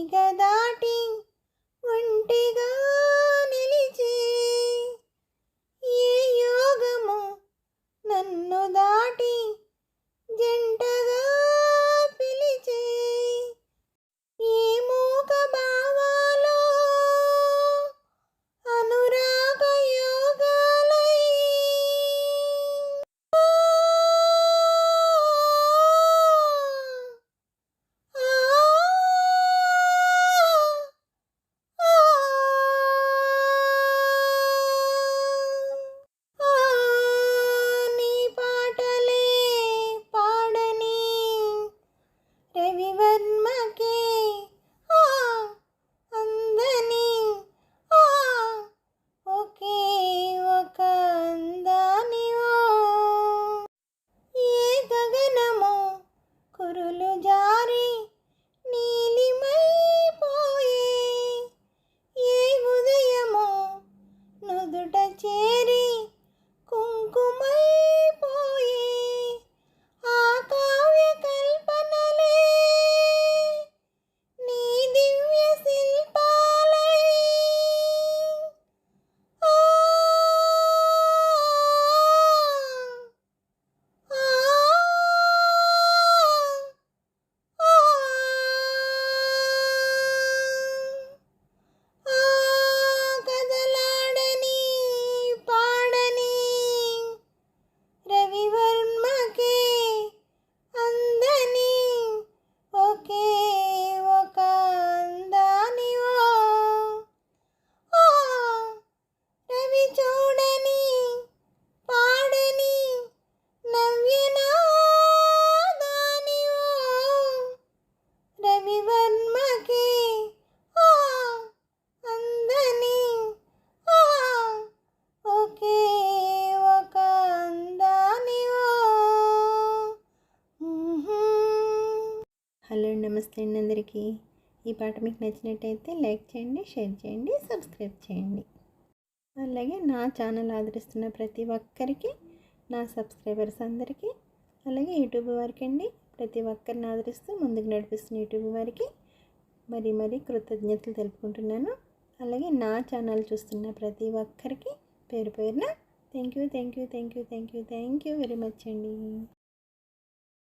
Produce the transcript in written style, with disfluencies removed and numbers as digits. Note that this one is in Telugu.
తీగ దాటి ఒంటిగా నిలిచే ఏ యోగము నన్ను దాటి జంటగా పిలిచే ఈ మూక భావాలో అనురాగ యోగాలై నీ పాటలే పాడని రవివర్మకే అందని ఒకే ఒక అందానివో ఏ గగనమో కురులు జారి నీలిమైపోయే ఏ ఉదయమో నుదుట చేరి కుంకుమైపోయే ఆ కావ్య కల్పనలే నీ దివ్య శిల్పాలై ఆ, ఆ, ఆ, ఆ, కదలాడని పాడని రవివర్మకే అందని ఒకే ఒక అందానివో రవి చూడని పాడని నవ్యనాదానివో రవివర్మకే అందని ఒకే ఒక అందానివో. హలో నమస్తే అండి అందరికీ. ఈ పాట మీకు నచ్చినట్టయితే లైక్ చేయండి, షేర్ చేయండి, సబ్స్క్రైబ్ చేయండి. అలాగే నా ఛానల్ ఆదరిస్తున్న ప్రతి ఒక్కరికి, నా సబ్స్క్రైబర్స్ అందరికీ, అలాగే యూట్యూబ్ వారికి అండి, ప్రతి ఒక్కరిని ఆదరిస్తూ ముందుకు నడిపిస్తున్న యూట్యూబ్ వారికి మరీ కృతజ్ఞతలు తెలుపుకుంటున్నాను. అలాగే నా ఛానల్ చూస్తున్న ప్రతి ఒక్కరికి పేరు పేరున థ్యాంక్ యూ వెరీ మచ్ అండి.